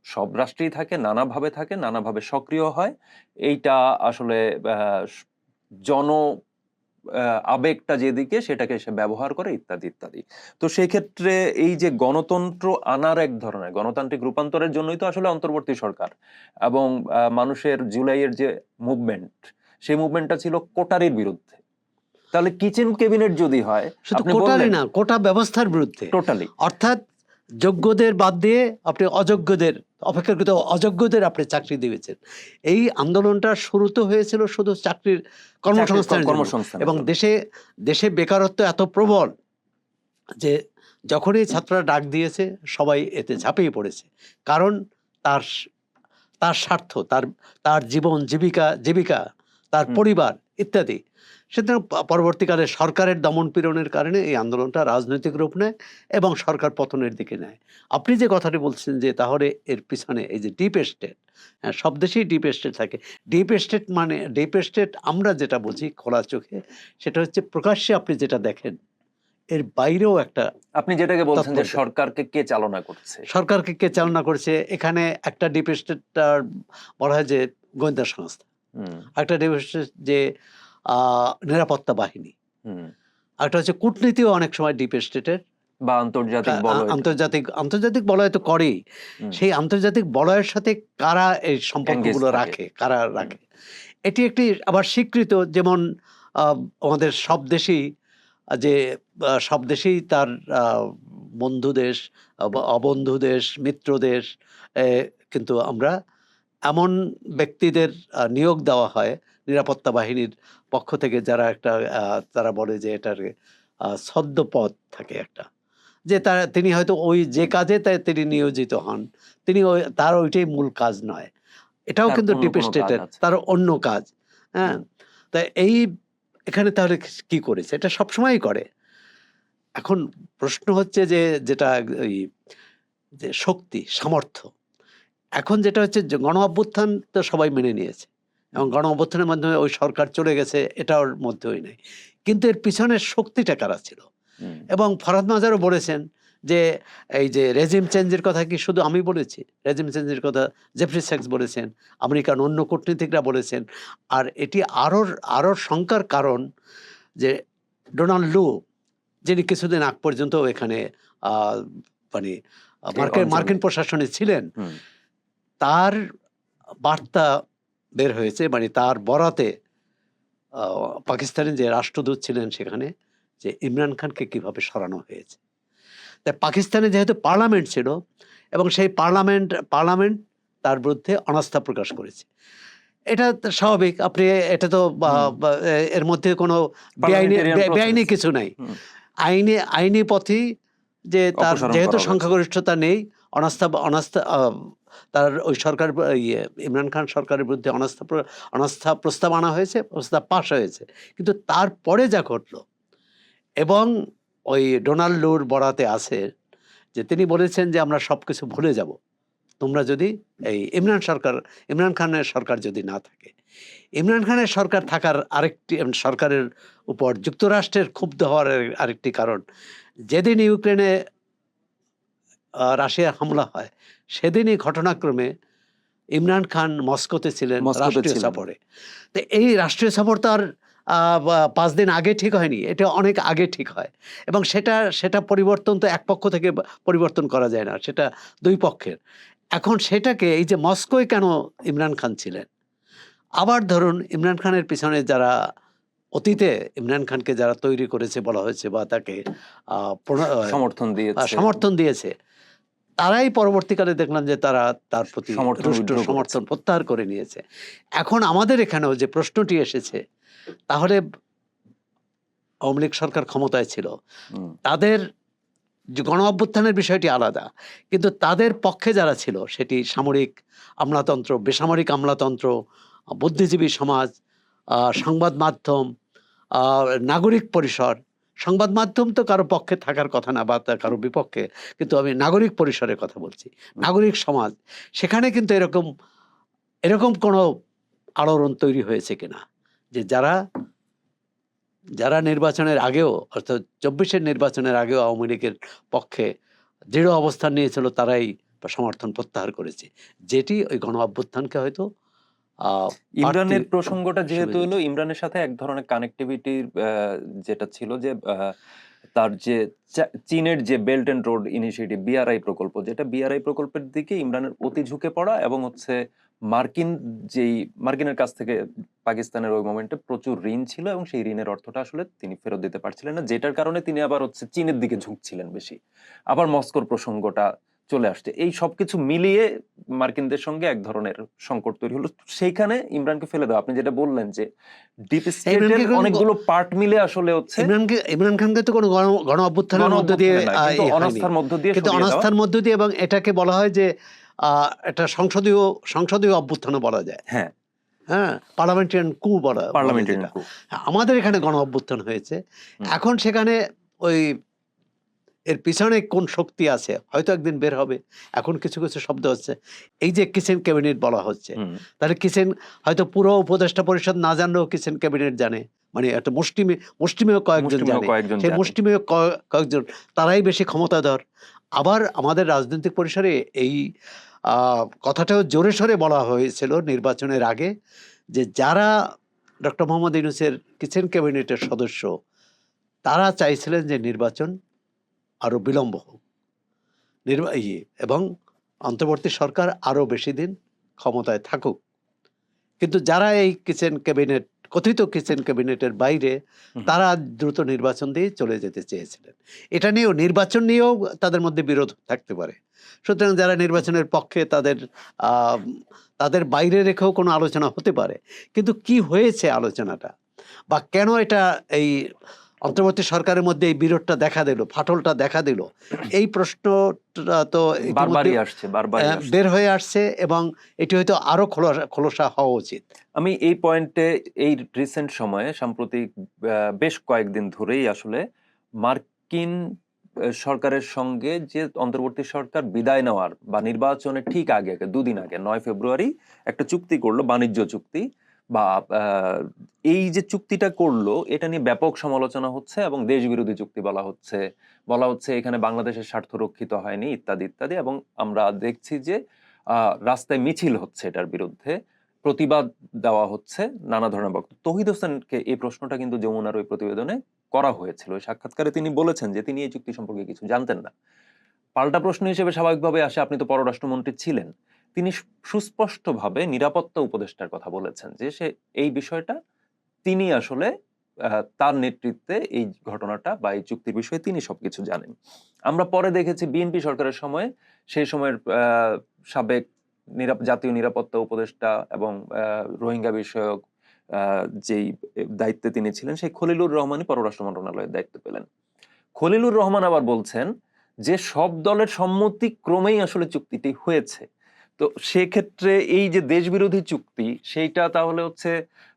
সব রাষ্ট্রেই থাকে, নানাভাবে থাকে, নানাভাবে সক্রিয় হয়। এইটা আসলে জন আবেগটা যেদিকে সেটাকে সে ব্যবহার করে, ইত্যাদি ইত্যাদি। তো সেই ক্ষেত্রে এই যে গণতন্ত্র আনার এক ধরনের গণতান্ত্রিক রূপান্তরের জন্যই তো আসলে অন্তর্বর্তী সরকার এবং মানুষের জুলাইয়ের যে মুভমেন্ট, সেই মুভমেন্টটা ছিল কোটারির বিরুদ্ধে। তাহলে কিচেন ক্যাবিনেট যদি হয়, শুধু আপনি কোটারই বললেন না, কোটা ব্যবস্থার বিরুদ্ধে, টোটালি, অর্থাৎ যোগ্যদের বাদ দিয়ে আপনি অযোগ্যদের, অপেক্ষাকৃত অযোগ্যদের আপনি চাকরি দিয়েছেন। এই আন্দোলনটা শুরু তো হয়েছিল শুধু চাকরির কর্মসংস্থানের জন্য কর্মসংস্থানের এবং জন্য। দেশে বেকারত্ব এত প্রবল যে যখনই ছাত্ররা ডাক দিয়েছে সবাই এতে ঝাঁপিয়ে পড়েছে। কারণ তার তার স্বার্থ, তার জীবিকা, তার হুম। পরিবার ইত্যাদি। সুতরাং পরবর্তীকালে সরকারের দমন-পীড়নের কারণে এই আন্দোলনটা রাজনৈতিক রূপ নেয় এবং সরকার পতনের দিকে নেয়। আপনি যে কথাটি বলছেন যে তাহলে এর পিছনে এই যে ডিপ স্টেট, হ্যাঁ, সব দেশেই ডিপ স্টেট থাকে। ডিপ স্টেট আমরা যেটা বুঝি খোলা চোখে, সেটা হচ্ছে প্রকাশ্যে আপনি যেটা দেখেন, এর বাইরেও একটা আপনি যেটাকে বলছেন যে তাৎপর্য। সরকারকে কে চালনা করছে। সরকারকে কে চালনা করছে, এখানে একটা ডিপ স্টেটটার বলা হয় যে গোয়েন্দা সংস্থা। হুম, একটা ডিপ স্টেট যে নিরাপত্তা বাহিনী। হুম। আরেকটা হচ্ছে কূটনীতিও অনেক সময় ডিপ স্টেটের। বা আন্তর্জাতিক বলয়। আন্তর্জাতিক বলয় তো করেই। হুম। সেই আন্তর্জাতিক বলয়ের সাথে কারা এই Engage সম্পর্কগুলো থাকে। রাখে, কারা রাখে। এটি একটি আবার স্বীকৃত, যেমন আমাদের সব দেশেই তার বন্ধু দেশ, অবন্ধু দেশ, মিত্র দেশ। এ কিন্তু আমরা এমন ব্যক্তিদের নিয়োগ দেওয়া হয় নিরাপত্তা বাহিনীর পক্ষ থেকে যারা তারা বলে যে এটার ছদ্মপদ থাকে একটা। যে তিনি হয়তো ওই যে কাজে তিনি নিয়োজিত হন, তার ওইটাই মূল কাজ নয়। এটাও তার কিন্তু অন্য ডিপ কোনো কাজ স্টেটের, আছে। তার অন্য কাজ। হ্যাঁ? তা এখানে তাহলে কি করেছে? এটা সবসময়ই করে। এখন প্রশ্ন হচ্ছে যে যেটা ওই যে শক্তি, সামর্থ্য। এখন যেটা হচ্ছে যে গণ অভ্যুত্থান তো সবাই মেনে নিয়েছে এবং গণ অভ্যুত্থানের মাধ্যমে ওই সরকার চলে গেছে, এটার মধ্যেই নেই। কিন্তু এর পিছনের শক্তিটা কারা ছিল? হুম। এবং ফরহাদ মাজারও বলেছেন যে এই যে রেজিম চেঞ্জের কথা কি শুধু আমি বলেছি? রেজিম চেঞ্জের কথা জেফরি স্যাক্স বলেছেন, আমেরিকান অন্য কূটনীতিকরা বলেছেন। আর এটি আরও শঙ্কার কারণ যে ডোনাল্ড লু, যিনি কিছুদিন আগ পর্যন্ত এখানে মানে এই অঞ্চলে। মার্কিন প্রশাসনে ছিলেন, হুম। তার বার্তা বের হয়েছে, মানে তার বরাতে পাকিস্তানের যে রাষ্ট্রদূত ছিলেন সেখানে, যে ইমরান খানকে কিভাবে সরানো হয়েছে। তাই পাকিস্তানে যেহেতু পার্লামেন্ট ছিল এবং সেই পার্লামেন্ট তার বিরুদ্ধে অনাস্থা প্রকাশ করেছে। এটা তো স্বাভাবিক। আপনি এটা তো এর মধ্যে কোনো বেআইনি কিছু নাই। আইনি পথেই যে তার যেহেতু সংখ্যাগরিষ্ঠতা নেই, অনাস্থা তার ওই সরকার ইমরান খান সরকারের বিরুদ্ধে অনাস্থা প্রস্তাব আনা হয়েছে, প্রস্তাব পাশ হয়েছে। কিন্তু তারপরে যা ঘটলো, এবং ওই ডোনাল্ড লুর বরাতে আছে যে তিনি বলেছেন যে আমরা সবকিছু ভুলে যাব তোমরা যদি এই ইমরান খানের সরকার যদি না থাকে। ইমরান খানের সরকার থাকার আরেকটি সরকারের উপর যুক্তরাষ্ট্রের ক্ষুব্ধ হওয়ার আরেকটি কারণ, যেদিন ইউক্রেনে রাশিয়ার হামলা হয় সেদিনই ঘটনাক্রমে ইমরান খান মস্কোতে ছিলেন রাষ্ট্রীয় সফরে। তো এই রাষ্ট্রীয় সফর তো আর 5 দিন আগে ঠিক হয়নি, এটা অনেক আগে ঠিক হয়, এবং সেটা পরিবর্তন তো এক পক্ষ থেকে পরিবর্তন করা যায় না, সেটা দুই পক্ষের। এখন সেটাকে এই যে মস্কোয় কেন ইমরান খান ছিলেন, আবার ধরুন ইমরান খানের পিছনে যারা অতীতে ইমরান খানকে যারা তৈরি করেছে বলা হয়েছে বা তাকে সমর্থন দিয়েছে, তারাই পরবর্তীকালে দেখলাম যে তারা তার প্রতি সমর্থন প্রত্যাহার করে নিয়েছে। এখন আমাদের এখানেও যে প্রশ্নটি এসেছে, তাহলে আওয়ামী লীগ সরকার ক্ষমতায় ছিল, তাদের গণ অভ্যুত্থানের বিষয়টি আলাদা, কিন্তু তাদের পক্ষে যারা ছিল সেটি সামরিক আমলাতন্ত্র, বেসামরিক আমলাতন্ত্র, বুদ্ধিজীবী সমাজ, সংবাদ মাধ্যম, নাগরিক পরিসর। সংবাদ মাধ্যম তো কারো পক্ষে থাকার কথা না বা কারো বিপক্ষে, কিন্তু আমি নাগরিক পরিসরের কথা বলছি, নাগরিক সমাজ। সেখানে কিন্তু এরকম কোনো আলোড়ন তৈরি হয়েছে কিনা যে যারা নির্বাচনের আগেও, অর্থাৎ 24-এর নির্বাচনের আগেও আওয়ামী লীগের পক্ষে দৃঢ় অবস্থান নিয়েছিল, তারাই সমর্থন প্রত্যাহার করেছে, যেটি ওই গণ অভ্যুত্থানকে হয়তো ইমরানের প্রসঙ্গটা যেহেতু হলো, ইমরানের সাথে এক ধরনের কানেক্টিভিটি যেটা ছিল যে তার যে চীনের যে belt and road initiative, BRI প্রকল্প, যেটা বিআরআই প্রকল্পের দিকে ইমরানের অতি ঝুঁকে পড়া, এবং হচ্ছে মার্কিনের কাছ থেকে পাকিস্তানের ওই মোমেন্টে প্রচুর ঋণ ছিল, এবং সেই ঋণের অর্থটা আসলে তিনি ফেরত দিতে পারছিলেন না, যেটার কারণে তিনি আবার হচ্ছে চীনের দিকে ঝুঁকছিলেন বেশি। আবার মস্কোর প্রসঙ্গটা চলে আসছে, এই সবকিছু মিলিয়ে মার্কিনদের সঙ্গে এক ধরনের সংকট তৈরি হলো। সেইখানে ইমরানকে ফেলে দেওয়া, আপনি যেটা বললেন যে ডিপ স্টেটের অনেকগুলো পার্ট মিলে আসলে হচ্ছে ইমরান খানকে তো কোনো গণ অভ্যুত্থানের মধ্য দিয়ে, কিন্তু অনাস্থার মধ্য দিয়ে, এবং এটাকে বলা হয় যে এটা সংসদীয় অভ্যুত্থানও বলা যায়। হ্যাঁ, পার্লামেন্টারিয়ান কু বলা। আমাদের এখানে গণ অভ্যুত্থান হয়েছে। এখন সেখানে ওই এর পিছনে কোন শক্তি আছে হয়তো একদিন বের হবে। এখন কিছু কিছু শব্দ হচ্ছে, এই যে কিচেন ক্যাবিনেট বলা হচ্ছে, তাহলে হয়তো পুরো উপদেষ্টা পরিষদ না জানলেও কিচেন ক্যাবিনেট জানে, মানে একটা মুষ্টিমেয় কয়েকজন জানে, সেই মুষ্টিমেয় কয়েকজন তারাই বেশি ক্ষমতাধর। আবার আমাদের রাজনৈতিক পরিসরে এই কথাটাও জোরে সোরে বলা হয়েছিল নির্বাচনের আগে, যে যারা ডক্টর মোহাম্মদ ইউনূসের কিচেন ক্যাবিনেটের সদস্য, তারা চাইছিলেন যে নির্বাচন আরো বিলম্ব হোক, এবং অন্তর্বর্তী সরকার আরো বেশি দিন ক্ষমতায় থাকুক। কিন্তু যারা এই কথিত কিচেন ক্যাবিনেটের বাইরে, তারা দ্রুত নির্বাচন দিয়ে চলে যেতে চেয়েছিলেন। এটা নিয়েও, নির্বাচন নিয়েও তাদের মধ্যে বিরোধ থাকতে পারে। সুতরাং যারা নির্বাচনের পক্ষে, তাদের বাইরে রেখেও কোনো আলোচনা হতে পারে। কিন্তু কি হয়েছে আলোচনাটা, বা কেন এটা এই অন্তর্বর্তী সরকারের মধ্যে এই বিরোধটা দেখা দিল, ফাটলটা দেখা দিল, এই প্রশ্নটা তো বের হয়ে আসছে, এবং এটি হয়তো আরো খোলসা হওয়া উচিত। আমি এই পয়েন্টে, এই রিসেন্ট সময়ে সাম্প্রতিক বেশ কয়েকদিন ধরেই আসলে মার্কিন সরকারের সঙ্গে যে অন্তর্বর্তী সরকার বিদায় নেওয়ার বা নির্বাচনের ঠিক আগে 2 দিন আগে 9 ফেব্রুয়ারি একটা চুক্তি করলো, বাণিজ্য চুক্তি, বা এই যে চুক্তিটা করলো, এটা নিয়ে ব্যাপক সমালোচনা হচ্ছে, এবং দেশ বিরোধী চুক্তি বলা হচ্ছে এখানে বাংলাদেশের স্বার্থ রক্ষিত হয়নি, ইত্যাদি ইত্যাদি। এবং আমরা দেখছি যে রাস্তায় মিছিল হচ্ছে, এটার বিরুদ্ধে প্রতিবাদ দেওয়া হচ্ছে, নানা ধরনের বক্তব্য। তৌহিদ হোসেনকে এই প্রশ্নটা কিন্তু যমুনার ওই প্রতিবেদনে করা হয়েছিল। ওই সাক্ষাৎকারে তিনি বলেছেন যে তিনি এই চুক্তি সম্পর্কে কিছু জানতেন না। পাল্টা প্রশ্ন হিসেবে স্বাভাবিকভাবে আসে, আপনি তো পররাষ্ট্রমন্ত্রী ছিলেন। তিনি সুস্পষ্টভাবে নিরাপত্তা উপদেষ্টার কথা বলেছেন যে এই বিষয়টা তিনি আসলে তার নেতৃত্বে এই ঘটনাটা বা এই চুক্তির বিষয়ে তিনি সবকিছু জানেন। আমরা পরে দেখেছি বিএনপি সরকারের সময়, সেই সময়ের সাবেক জাতীয় নিরাপত্তা উপদেষ্টা এবং রোহিঙ্গা বিষয়ক যেই দায়িত্বে তিনি ছিলেন, সেই খলিলুর রহমানই পররাষ্ট্র মন্ত্রণালয়ের দায়িত্ব পেলেন। খলিলুর রহমান আবার বলছেন যে সব দলের সম্মতিক্রমেই আসলে চুক্তিটি হয়েছে। তো সেক্ষেত্রে এই যে দেশবিরোধী চুক্তি, সেইটা তাহলে হচ্ছে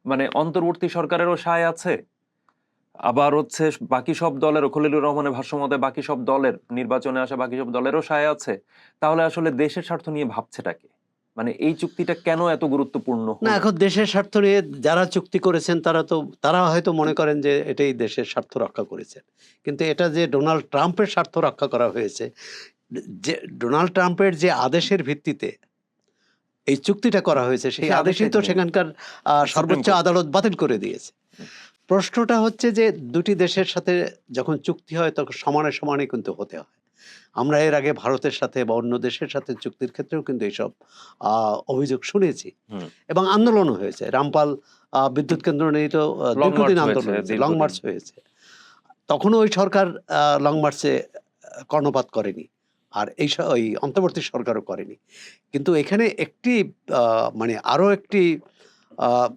মানে অন্তর্বর্তী সরকারেরও সায় আছে, আবার হচ্ছে বাকি সব দলেরও, খলিলুর রহমানের ভাষ্যমতে বাকি সব দলের, নির্বাচনে আসা বাকি সব দলেরও সায় আছে। তাহলে আসলে দেশের স্বার্থ নিয়ে ভাবছেটাকে, মানে এই চুক্তিটা কেন এত গুরুত্বপূর্ণ না, হলো? এখন দেশের স্বার্থ নিয়ে যারা চুক্তি করেছেন তারা হয়তো মনে করেন যে এটাই দেশের স্বার্থ রক্ষা করেছেন, কিন্তু এটা যে ডোনাল্ড ট্রাম্পের স্বার্থ রক্ষা করা হয়েছে, যে ডোনাল্ড ট্রাম্পের যে আদেশের ভিত্তিতে এই চুক্তিটা করা হয়েছে, সেই সেই আদেশই আদেশটাই তো তো সেখানকার সর্বোচ্চ কোর্ট। আদালত বাতিল করে দিয়েছে। প্রশ্নটা হচ্ছে যে দুটি দেশের সাথে যখন চুক্তি হয় তখন সমানে সমানে কিন্তু হতে হয়। আমরা এর আগে ভারতের সাথে বা অন্য দেশের সাথে চুক্তির ক্ষেত্রেও কিন্তু এইসব অভিযোগ শুনেছি হুম। এবং আন্দোলনও হয়েছে। রামপাল বিদ্যুৎ কেন্দ্র নিয়ে তো লং দীর্ঘদিন মার্চ আন্দোলন হয়েছে, হয়েছে, লং দীর্ঘদিন। মার্চ হয়েছে। তখনও ওই সরকার লং মার্চে কর্ণপাত করেনি, আর ওই অন্তর্বর্তী সরকারও করেনি। কিন্তু এখানে একটি মানে আরো একটি আহ,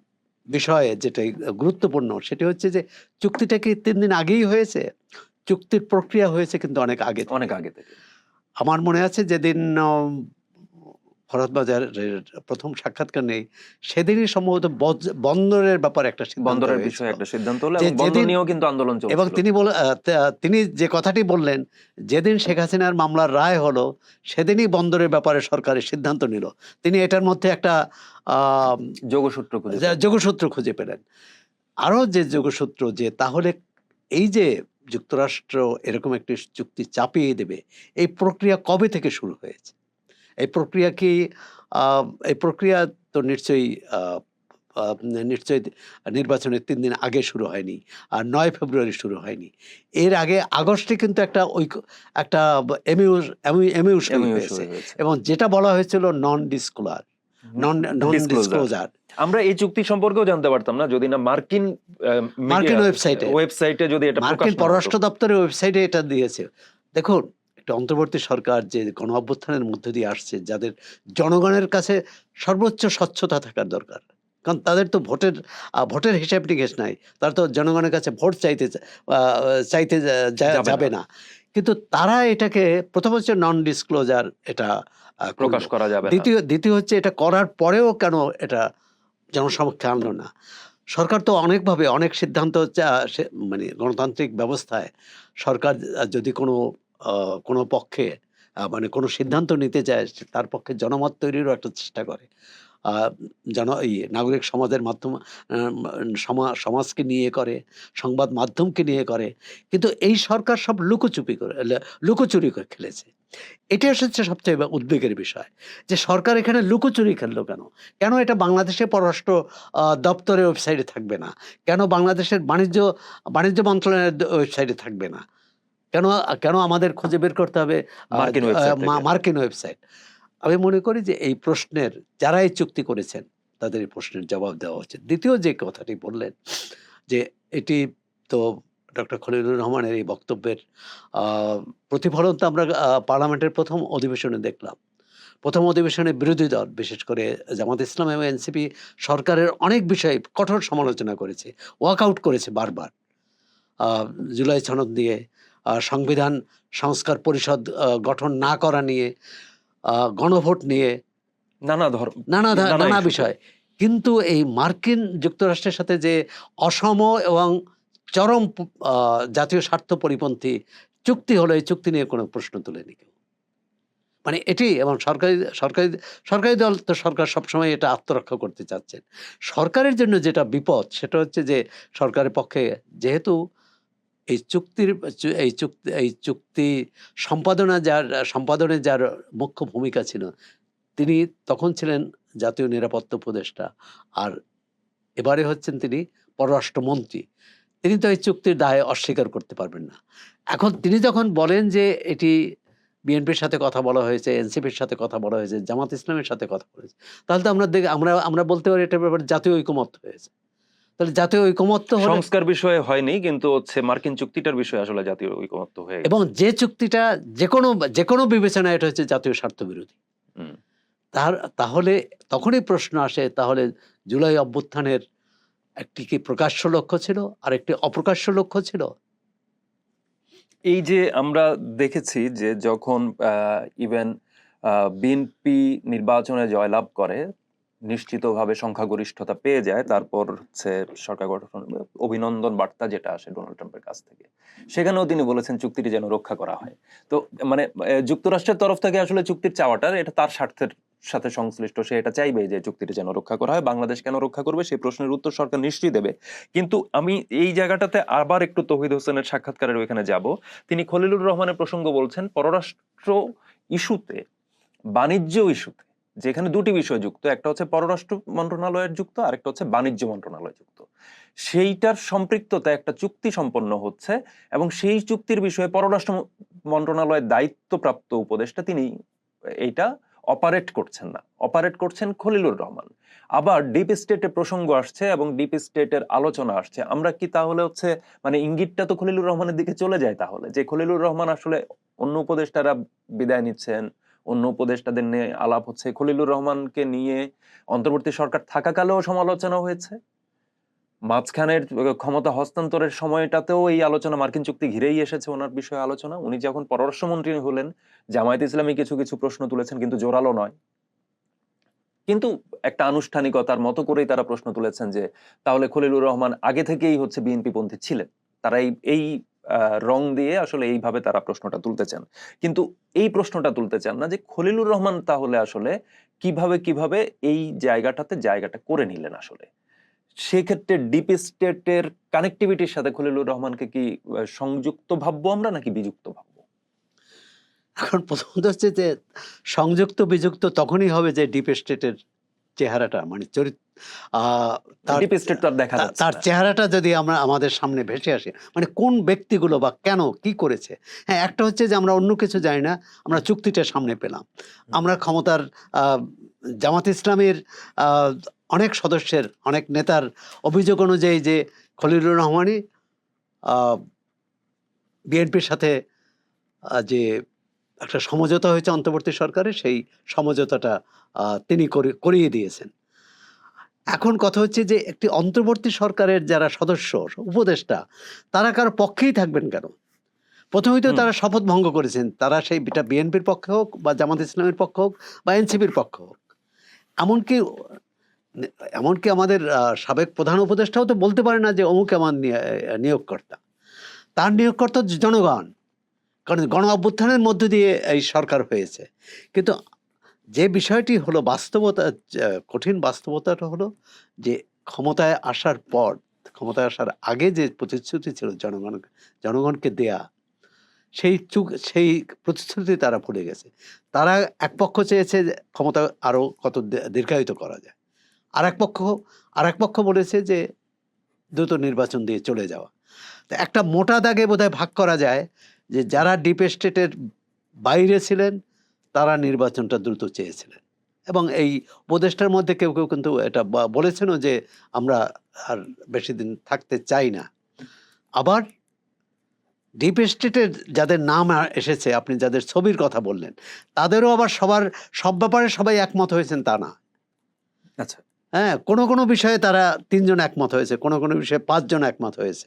বিষয় যেটা গুরুত্বপূর্ণ, সেটি হচ্ছে যে চুক্তিটা কি 3 দিন আগেই হয়েছে? চুক্তির প্রক্রিয়া হয়েছে কিন্তু অনেক আগে থেকে। অনেক আগে থেকে। আমার মনে আছে যেদিন ফরহাদ বাজারের প্রথম সাক্ষাৎকার নেই, সেদিনই সম্ভবত বন্দরের ব্যাপারে একটা সিদ্ধান্ত বন্দরের হয়েছিল। বিষয়ে একটা সিদ্ধান্ত হলো যে এবং বন্দর যেদিন নিয়েও কিন্তু আন্দোলন এবং চলছিল। তিনি যে কথাটি বললেন, যেদিন শেখ হাসিনার মামলার রায় হলো সেদিনই বন্দরের ব্যাপারে সরকারের সিদ্ধান্ত নিল। তিনি এটার মধ্যে একটা যোগসূত্র খুঁজে পেলেন। যোগসূত্র খুঁজে পেলেন। আরো যে যোগসূত্র, যে তাহলে এই যে যুক্তরাষ্ট্র এরকম একটি চুক্তি চাপিয়ে দেবে, এই প্রক্রিয়া কবে থেকে শুরু হয়েছে? এই প্রক্রিয়া কি এই প্রক্রিয়া তো নিশ্চয়ই নিশ্চয়ই নির্বাচনের 3 দিন আগে শুরু হয়নি, আর 9 ফেব্রুয়ারি শুরু হয়নি। এর আগে আগস্টে কিন্তু একটা এমইউ সই এমইউ হয়েছে, সই হয়েছে। এবং যেটা বলা হয়েছিল নন ডিসক্লোজার। আমরা এই চুক্তি সম্পর্কেও জানতে পারতাম না যদি না মার্কিন মার্কিন ওয়েবসাইটে যদি এটা প্রকাশ মার্কিন না হতো। পররাষ্ট্র দপ্তরের ওয়েবসাইটে এটা দিয়েছে। দেখুন, একটা অন্তর্বর্তী সরকার যে গণ অভ্যুত্থানের মধ্যে দিয়ে আসছে, যাদের জনগণের কাছে সর্বোচ্চ স্বচ্ছতা থাকার দরকার, কারণ তাদের তো ভোটের হিসাব নিকেশ নাই, তারা তো জনগণের কাছে ভোট চাইতে যাবে না। কিন্তু তারা এটাকে প্রথম হচ্ছে নন ডিসক্লোজার, এটা প্রকাশ করা যাবে না। দ্বিতীয় হচ্ছে এটা করার পরেও কেন এটা জনসমক্ষে আনলো না? সরকার তো অনেকভাবে অনেক সিদ্ধান্ত মানে গণতান্ত্রিক ব্যবস্থায় সরকার যদি কোনো পক্ষে মানে কোনো সিদ্ধান্ত নিতে চায়, তার পক্ষে জনমত তৈরিরও একটা চেষ্টা করে। নাগরিক সমাজের মাধ্যমে সমাজকে নিয়ে করে, সংবাদ মাধ্যমকে নিয়ে করে। কিন্তু এই সরকার সব লুকোচুরি করে খেলেছে। এটা হচ্ছে সবচেয়ে উদ্বেগের বিষয়, যে সরকার এখানে লুকোচুরি খেললো কেন? কেন এটা বাংলাদেশের পররাষ্ট্র দপ্তরের ওয়েবসাইটে থাকবে না? কেন বাংলাদেশের বাণিজ্য মন্ত্রণালয়ের ওয়েবসাইটে থাকবে না? কেন আমাদের খুঁজে বের করতে হবে মার্কিন ওয়েবসাইট? আমি মনে করি যে এই প্রশ্নের, যারা এই চুক্তি করেছেন তাদের এই প্রশ্নের জবাব দেওয়া উচিত। দ্বিতীয় যে কথাটি বললেন, যে এটি তো ডক্টর খলিলুর রহমানের এই বক্তব্যের প্রতিফলন তো আমরা পার্লামেন্টের প্রথম অধিবেশনে দেখলাম। প্রথম অধিবেশনে বিরোধী দল, বিশেষ করে জামাত ইসলাম এবং এনসিপি, সরকারের অনেক বিষয়ে কঠোর সমালোচনা করেছে, ওয়াকআউট করেছে বারবার। জুলাই সনদ নিয়ে, সংবিধান সংস্কার পরিষদ গঠন না করা নিয়ে, গণভোট নিয়ে, নানা বিষয়। কিন্তু এই মার্কিন যুক্তরাষ্ট্রের সাথে যে অসম এবং চরম জাতীয় স্বার্থ পরিপন্থী চুক্তি হলো, এই চুক্তি নিয়ে কোনো প্রশ্ন তোলেনি কেউ। মানে এটি, এবং সরকারি দল তো সরকার সবসময় এটা আত্মরক্ষা করতে চাচ্ছেন। সরকারের জন্য যেটা বিপদ, সেটা হচ্ছে যে সরকারের পক্ষে যেহেতু এই চুক্তি সম্পাদনে যার মুখ্য ভূমিকা ছিল, তিনি তখন ছিলেন জাতীয় নিরাপত্তা উপদেষ্টা, আর এবারে হচ্ছেন তিনি পররাষ্ট্রমন্ত্রী। তিনি তো এই চুক্তির দায় অস্বীকার করতে পারবেন না। এখন তিনি যখন বলেন যে এটি বিএনপির সাথে কথা বলা হয়েছে, এনসিপির সাথে কথা বলা হয়েছে, জামাত ইসলামের সাথে কথা বলেছে, তাহলে তো আমরা বলতে পারি এটার ব্যাপারে জাতীয় ঐকমত্য হয়েছে। তাহলে জাতীয় ঐকমত্য সংস্কার বিষয়ে হয়নি, কিন্তু হচ্ছে মার্কিন চুক্তিটার বিষয়ে আসলে জাতীয় ঐকমত্য হয়ে গেছে। এবং যে চুক্তিটা যে কোনো বিবেচনায় এটা হচ্ছে জাতীয় স্বার্থ বিরোধী। তাহলে তখনই প্রশ্ন আসে, তাহলে জুলাই অভ্যুত্থানের একটি কি প্রকাশ্য লক্ষ্য ছিল আর একটি অপ্রকাশ্য লক্ষ্য ছিল? এই যে আমরা দেখেছি যে যখন ইভেন বিএনপি নির্বাচনে জয়লাভ করে, নিশ্চিতভাবে সংখ্যাগরিষ্ঠতা পেয়ে যায়, তারপর হচ্ছে সরকার গঠন, অভিনন্দন বার্তা যেটা আসে ডোনাল্ড ট্রাম্পের কাছ থেকে, সেখানেও তিনি বলেছেন চুক্তিটি যেন রক্ষা করা হয়। তো মানে যুক্তরাষ্ট্রের তরফ থেকে আসলে চুক্তির চাওয়াটা এটা তার স্বার্থের সাথে সংশ্লিষ্ট, সে এটা চাইবে যে চুক্তিটি যেন রক্ষা করা হয়। বাংলাদেশ কেন রক্ষা করবে সেই প্রশ্নের উত্তর সরকার নিশ্চয়ই দেবে। কিন্তু আমি এই জায়গাটাতে আবার একটু তৌহিদ হোসেনের সাক্ষাৎকারের ওইখানে যাব। তিনি খলিলুর রহমানের প্রসঙ্গ বলছেন পররাষ্ট্র ইস্যুতে, বাণিজ্য ইস্যুতে, যেখানে দুটি বিষয় যুক্ত, একটা হচ্ছে পররাষ্ট্র মন্ত্রণালয়ের যুক্ত, আরেকটা হচ্ছে বাণিজ্য মন্ত্রণালয় যুক্ত, সেইটার সম্পৃক্ততা একটা চুক্তি সম্পন্ন হচ্ছে এবং সেই চুক্তির বিষয়ে পররাষ্ট্র মন্ত্রণালয়ের দায়িত্বপ্রাপ্ত উপদেষ্টা তিনি এইটা অপারেট করছেন না, অপারেট করছেন খলিলুর রহমান। আবার ডিপ স্টেটের প্রসঙ্গ আসছে এবং ডিপ স্টেটের আলোচনা আসছে। আমরা কি তাহলে হচ্ছে মানে ইঙ্গিতটা তো খলিলুর রহমানের দিকে চলে যায় তাহলে, যে খলিলুর রহমান আসলে অন্য উপদেষ্টারা বিদায় নিচ্ছেন, অন্য উপদেষ্টাদের নিয়ে আলাপ হচ্ছে, খলিলুর রহমানকে নিয়ে অন্তর্বর্তী সরকার থাকাকালেও সমালোচনা হয়েছে, মাঝখানের ক্ষমতা হস্তান্তরের সময়টাতেও এই আলোচনা মার্কিন চুক্তি ঘিরেই এসেছে, ওনার বিষয়ে আলোচনা। উনি যখন পররাষ্ট্রমন্ত্রী হলেন, জামায়াত ইসলামী কিছু কিছু প্রশ্ন তুলেছেন, কিন্তু জোরালো নয়, কিন্তু একটা আনুষ্ঠানিকতার মতো করেই তারা প্রশ্ন তুলেছেন যে তাহলে খলিলুর রহমান আগে থেকেই হচ্ছে বিএনপি পন্থী ছিলেন। তারা এই রং দিয়ে আসলে এইভাবে তারা প্রশ্নটা তুলতে চান, কিন্তু এই প্রশ্নটা তুলতে চান না যে খলিলুর রহমান তাহলে আসলে কিভাবে কিভাবে এই জায়গাটা করে নিলেন আসলে। সেক্ষেত্রে ডিপ স্টেটের কানেক্টিভিটির সাথে খলিলুর রহমানকে কি সংযুক্ত ভাববো আমরা নাকি বিযুক্ত ভাববো? এখন প্রথমত হচ্ছে যে সংযুক্ত বিযুক্ত তখনই হবে যে ডিপ স্টেটের চেহারাটা, মানে তার ডিপ স্টেট তো আর দেখা যাচ্ছে তার না। চেহারাটা যদি আমরা আমাদের সামনে ভেসে আসে, মানে কোন ব্যক্তিগুলো বা কেন কি করেছে। হ্যাঁ, একটা হচ্ছে যে আমরা অন্য কিছু জানি না, আমরা চুক্তিটা সামনে পেলাম। আমরা ক্ষমতার আহ, জামাত ইসলামের আহ, অনেক সদস্যের, অনেক নেতার অভিযোগ অনুযায়ী যে খলিলুর রহমানই বিএনপির সাথে যে একটা সমঝোতা হয়েছে অন্তর্বর্তী সরকারে, সেই সমঝোতাটা তিনি করিয়ে দিয়েছেন। এখন কথা হচ্ছে যে একটি অন্তর্বর্তী সরকারের যারা সদস্য, উপদেষ্টা, তারা কারো পক্ষেই থাকবেন কেন? প্রথমেই তো তারা শপথ ভঙ্গ করেছেন, তারা সেইটা বিএনপির পক্ষে হোক বা জামাত ইসলামের পক্ষে হোক বা এনসিপির পক্ষে হোক। এমনকি এমনকি আমাদের সাবেক প্রধান উপদেষ্টাও তো বলতে পারে না যে অমুক আমার নিয়োগকর্তা। তার নিয়োগকর্তা জনগণ, কারণ গণ অভ্যুত্থানের মধ্য দিয়ে এই সরকার হয়েছে। কিন্তু যে বিষয়টি হলো বাস্তবতা, কঠিন বাস্তবতাটা হলো যে ক্ষমতায় আসার পর, ক্ষমতায় আসার আগে যে প্রতিশ্রুতি ছিল জনগণকে দেয়া, সেই প্রতিশ্রুতি তারা ভুলে গেছে। তারা এক পক্ষ চেয়েছে যে ক্ষমতা আরো কত দীর্ঘায়িত করা যায়, আর এক পক্ষ বলেছে যে দ্রুত নির্বাচন দিয়ে চলে যাওয়া। তো একটা মোটা দাগে বোধহয় ভাগ করা যায় যে যারা ডিপ স্টেটের বাইরে ছিলেন তারা নির্বাচনটা দ্রুত চেয়েছিলেন, এবং এই উপদেষ্টার মধ্যে কেউ কেউ কিন্তু এটা বলেছেনও যে আমরা আর বেশি দিন থাকতে চাই না। আবার ডিপ স্টেটের যাদের নাম এসেছে, আপনি যাদের ছবির কথা বললেন, তাদেরও আবার সব ব্যাপারে সবাই একমত হয়েছেন তা না। আচ্ছা, হ্যাঁ, কোনো বিষয়ে তারা ৩ জন একমত হয়েছে, কোনো বিষয়ে ৫ জন একমত হয়েছে।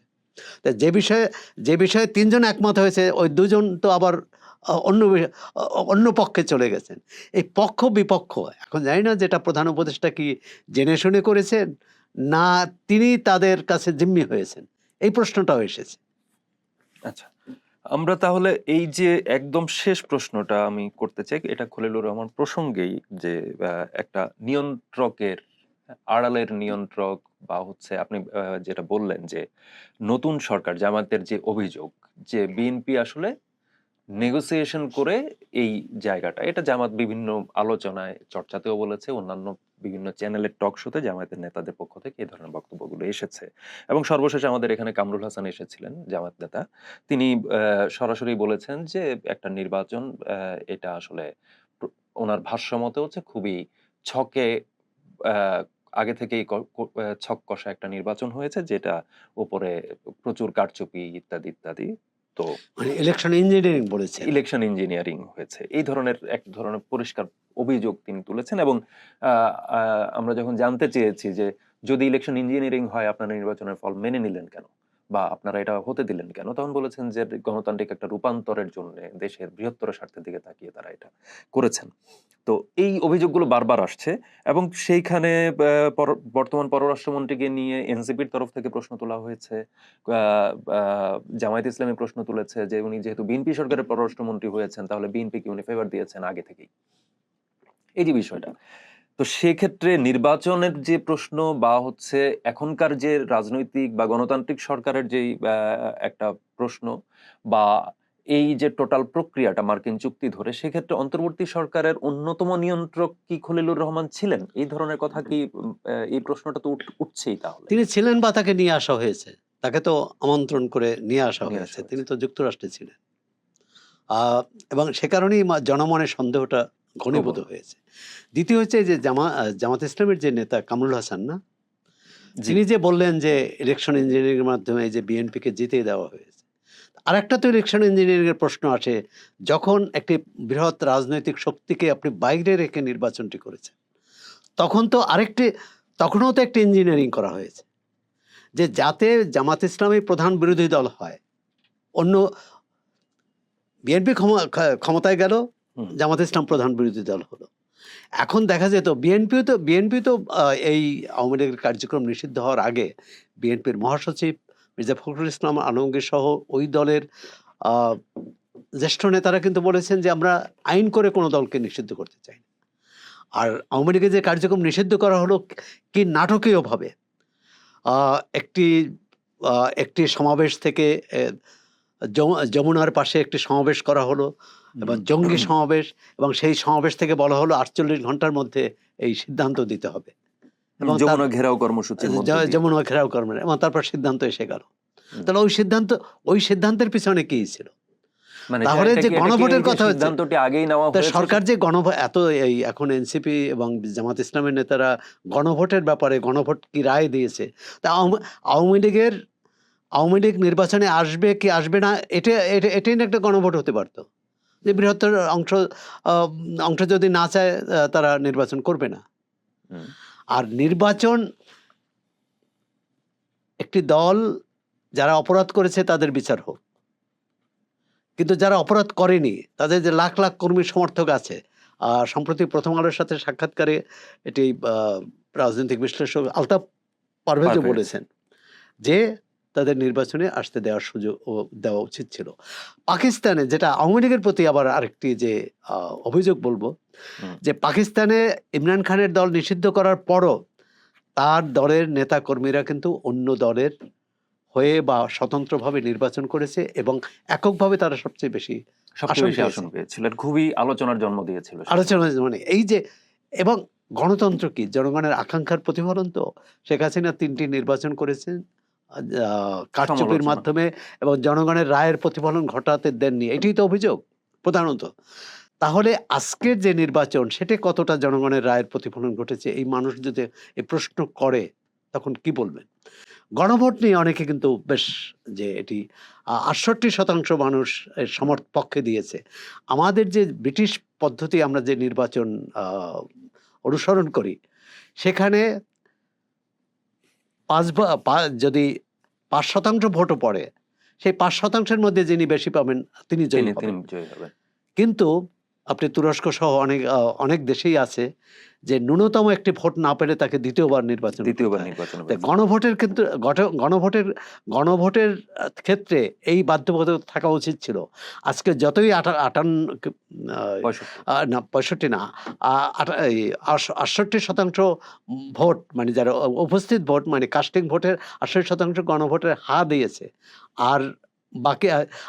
তা যে বিষয়ে ৩ জন একমত হয়েছে, ওই ২ জন তো আবার অন্য পক্ষে চলে গেছেন। এই পক্ষ বিপক্ষ, এখন জানি না যেটা প্রধান উপদেষ্টা কি জেনে শুনে করেছেন, না তিনি তাদের কাছে জিম্মি হয়েছেন, এই প্রশ্নটাও এসেছে। আচ্ছা। আমরা তাহলে এই যে একদম শেষ প্রশ্নটা আমি করতে চাই, এটা খলিলুর রহমান প্রসঙ্গেই, যে একটা নিয়ন্ত্রকের আড়ালের নিয়ন্ত্রক বা হচ্ছে আপনি যেটা বললেন যে নতুন সরকার জামাতের যে অভিযোগ যে বিএনপি আসলে নেগোসিয়েশন করে এই জায়গাটা, এটা জামাত বিভিন্ন আলোচনায় চর্চাতেও বলেছে, অন্যান্য বিভিন্ন চ্যানেলের টক শোতে জামায়াতের নেতাদের পক্ষ থেকে এই ধরনের বক্তব্যগুলো এসেছে। এবং সর্বশেষ আমাদের এখানে কামরুল হাসান এসেছিলেন, জামায়াত নেতা। তিনি সরাসরি বলেছেন যে একটা নির্বাচন, এটা আসলে ওনার ভাষ্য মতে হচ্ছে খুবই ছকে, আহ, আগে থেকেই ছক কষা একটা নির্বাচন হয়েছে, যেটা উপরে প্রচুর কারচুপি ইত্যাদি ইত্যাদি তো মানে ইলেকশন ইঞ্জিনিয়ারিং বলেছে। ইলেকশন ইঞ্জিনিয়ারিং হয়েছে, এই ধরনের এক ধরনের পরিষ্কার অভিযোগ তিনি তুলেছেন। এবং আহ, আমরা যখন জানতে চেয়েছি যে যদি ইলেকশন ইঞ্জিনিয়ারিং হয় আপনারা নির্বাচনের ফল মেনে নিলেন কেন বা আপনারা এটা হতে দিলেন কেন, তখন বলেছেন যে গণতান্ত্রিক একটা রূপান্তরের জন্য দেশের বৃহত্তর স্বার্থের দিকে তাকিয়ে তারা এটা করেছেন। তো এই অভিযোগগুলো বারবার আসছে এবং সেইখানে বর্তমান পররাষ্ট্রমন্ত্রীকে নিয়ে এনসিপির তরফ থেকে প্রশ্ন তোলা হয়েছে, জামায়াত ইসলামী প্রশ্ন তুলেছে যে উনি যেহেতু বিএনপি সরকারের পররাষ্ট্রমন্ত্রী হয়েছেন তাহলে বিএনপি কি উনি ফেভার দিয়েছেন আগে থেকেই, এই যে বিষয়টা। তো সেক্ষেত্রে নির্বাচনের যে প্রশ্ন বা হচ্ছে এখনকার যে রাজনৈতিক বা গণতান্ত্রিক সরকারের যেই একটা প্রশ্ন বা এই যে টোটাল প্রক্রিয়াটা মার্কিন চুক্তি ধরে, সেক্ষেত্রে অন্তর্বর্তী সরকারের অন্যতম নিয়ন্ত্রক কি খলিলুর রহমান ছিলেন, এই ধরনের কথা কি এই প্রশ্নটা তো উঠছেই। তাহলে তিনি ছিলেন বা তাকে নিয়ে আসা হয়েছে, তাকে তো আমন্ত্রণ করে নিয়ে আসা নিয়ে হয়েছে, আসা তিনি হয়েছে। তো যুক্তরাষ্ট্রে ছিলেন। এবং সে কারণেই জনমনের সন্দেহটা ঘনীভূত প্রবল। হয়েছে। দ্বিতীয় হচ্ছে যে জামাত ইসলামের যে নেতা কামরুল হাসান না, জি, তিনি যে বললেন যে ইলেকশন ইঞ্জিনিয়ারিং এর মাধ্যমে এই যে বিএনপিকে জিতিয়ে দেওয়া হয়েছে। আরেকটা তো ইলেকশন ইঞ্জিনিয়ারিং এর প্রশ্ন আসে, যখন একটি বৃহৎ রাজনৈতিক শক্তিকে আপনি বাইরে রেখে নির্বাচনটি করেছেন, তখন তো তখনও তো একটা ইঞ্জিনিয়ারিং করা হয়েছে যে যাতে জামাত ইসলামী প্রধান বিরোধী দল হয়। অন্য বিএনপি ক্ষমতায় গেল, হুম, জামাত ইসলাম প্রধান বিরোধী দল হলো। এখন দেখা যেত বিএনপি তো এই আওয়ামী লীগের কার্যক্রম নিষিদ্ধ হওয়ার আগে বিএনপির মহাসচিব মির্জা ফখরুল ইসলাম আলমগীর সহ ওই দলের আহ, জ্যেষ্ঠ নেতারা কিন্তু বলেছেন যে আমরা আইন করে কোনো দলকে নিষিদ্ধ করতে চাই না। আর আওয়ামী লীগের যে কার্যক্রম নিষিদ্ধ করা হলো কি নাটকীয়ভাবে, একটি একটি সমাবেশ থেকে যমুনার পাশে একটি সমাবেশ করা হলো এবং জঙ্গি সমাবেশ, এবং সেই সমাবেশ থেকে বলা হলো 48 ঘন্টার মধ্যে এই সিদ্ধান্ত দিতে হবে এবং যমুনা ঘেরাও কর্মসূচির মধ্যে দিয়ে। যমুনা ঘেরাও করবেন, এবং তারপর সিদ্ধান্ত এসে গেল। তাহলে ওই সিদ্ধান্তের পিছনে কি ছিল? মানে তাহলে যে গণভোটের কথা হচ্ছে, সিদ্ধান্তটি আগেই নেওয়া তা হয়েছে। সরকার যে এই এখন এনসিপি এবং জামাত ইসলামের নেতারা গণভোটের ব্যাপারে গণভোট কি রায় দিয়েছে, তা আওয়ামী লীগ নির্বাচনে আসবে কি আসবে না, এটাই না একটা গণভোট হতে পারতো, যে বৃহত্তর অংশ যদি না চায় তারা নির্বাচন করবে না। হুম, আর নির্বাচন, একটি দল যারা অপরাধ করেছে তাদের বিচার হোক, কিন্তু যারা অপরাধ করেনি তাদের যে লাখ লাখ কর্মী সমর্থক আছে, সম্প্রতি প্রথম আলোর সাথে সাক্ষাৎকারে এটি রাজনৈতিক বিশ্লেষক আলতাফ পারভেজও পারভেজ। বলেছেন যে তাদের নির্বাচনে আসতে দেওয়ার সুযোগ দেওয়া উচিত ছিল। পাকিস্তানে, যেটা আওয়ামী লীগের প্রতি আবার আরেকটি যে অভিযোগ বলবো, হুম, যে পাকিস্তানে ইমরান খানের দল নিষিদ্ধ করার পরও তার দলের নেতা কর্মীরা কিন্তু অন্য দলের হয়ে বা স্বতন্ত্রভাবে নির্বাচন করেছে এবং এককভাবে তারা সবচেয়ে বেশি সবচেয়ে বেশি পেয়েছে। আসন পেয়েছিলেন, খুবই আলোচনার জন্ম দিয়েছিল সেটা। আলোচনা মানে এই যে, এবং গণতন্ত্র কি জনগণের আকাঙ্ক্ষার প্রতিফলন। তো শেখ হাসিনা 3টি নির্বাচন করেছেন কারচুপির সমালোচনা। মাধ্যমে, এবং জনগণের রায়ের প্রতিফলন ঘটাতে দেননি, এটাই তো অভিযোগ প্রধানত। তাহলে আজকের যে নির্বাচন সেটা কতটা জনগণের রায়ের প্রতিফলন ঘটেছে, এই মানুষ যদি এই প্রশ্ন করে তখন কি বলবেন? গণভোট নিয়ে অনেকে কিন্তু বেশ, যে এটি 68% মানুষ এর পক্ষে দিয়েছে। আমাদের যে ব্রিটিশ পদ্ধতি, আমরা যে নির্বাচন অনুসরণ করি, সেখানে যদি 5% ভোটও পড়ে, সেই 5%-এর মধ্যে যিনি বেশি পাবেন তিনি জয়ী তিনি হবেন। জয়ী হবেন। কিন্তু আপনি তুরস্ক সহ অনেক দেশেই আছে যে ন্যূনতম একটি ভোট না পেলে তাকে দ্বিতীয়বার নির্বাচন করতে দ্বিতীয়বার হয়। নির্বাচনে তো গণভোটের ক্ষেত্রে এই বাধ্যবাধকতা থাকা উচিত ছিল। আজকে যতই 65 না, 68% ভোট, মানে যারা উপস্থিত ভোট, মানে কাস্টিং ভোটের 68% গণভোটের হা দিয়েছে। আর বাকি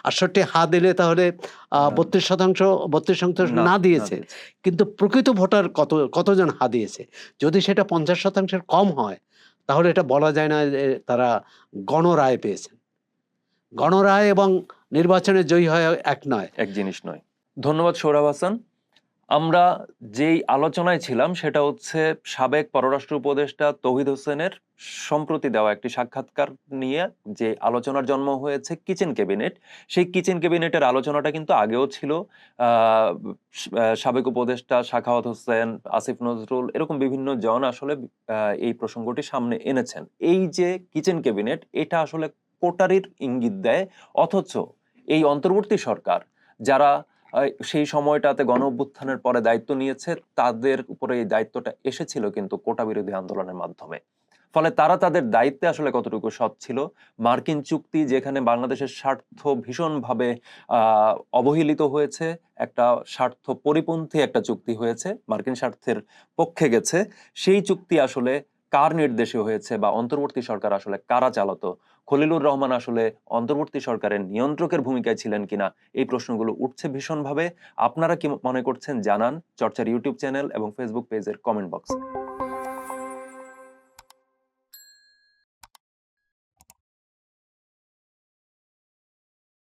68 হা দিলে তাহলে 32% না দিয়েছে। কিন্তু প্রকৃত ভোটার কতজন হা দিয়েছে? যদি সেটা 50%-এর কম হয়, তাহলে এটা বলা যায় না যে তারা গণরায় পেয়েছেন। গণরায় এবং নির্বাচনে জয়ী হয় এক নয়। এক জিনিস নয়। ধন্যবাদ সোহরাব হাসান। আমরা যেই আলোচনায় ছিলাম সেটা হচ্ছে সাবেক পররাষ্ট্র উপদেষ্টা তৌহিদ হোসেনের সম্প্রতি দেওয়া একটি সাক্ষাৎকার নিয়ে যে আলোচনার জন্ম হয়েছে কিচেন ক্যাবিনেট। সেই কিচেন ক্যাবিনেটের আলোচনাটা কিন্তু আগেও ছিল। সাবেক উপদেষ্টা সাখাওয়াত হোসেন, আসিফ নজরুল এরকম বিভিন্ন জন আসলে এই প্রসঙ্গটি সামনে এনেছেন। এই যে কিচেন ক্যাবিনেট এটা আসলে কোটারির ইঙ্গিত দেয়, অথচ এই অন্তর্বর্তী সরকার যারা সেই সময়টাতে গণ-অভ্যুত্থানের পরে দায়িত্ব নিয়েছে, তাদের উপরে এই দায়িত্বটা এসেছিল কিন্তু কোটা বিরোধী আন্দোলনের মাধ্যমে। ফলে তারা তাদের দায়িত্বে আসলে কতটুকু সৎ ছিল? মার্কিন চুক্তি যেখানে বাংলাদেশের স্বার্থ ভীষণভাবে আ অবহেলিত হয়েছে, একটা স্বার্থ পরিপন্থী একটা চুক্তি হয়েছে, মার্কিন স্বার্থের পক্ষে গেছে। সেই চুক্তি আসলে কার নির্দেশে হয়েছে বা অন্তর্বর্তী সরকার আসলে কারা চালাতো? খলিলুর রহমান আসলে অন্তর্বর্তী সরকারের নিয়ন্ত্রকের ভূমিকায় ছিলেন কিনা? এই প্রশ্নগুলো উঠছে ভীষণভাবে। আপনারা কি মনে করছেন জানান চর্চার ইউটিউব চ্যানেল এবং ফেসবুক পেজের কমেন্ট বক্সে।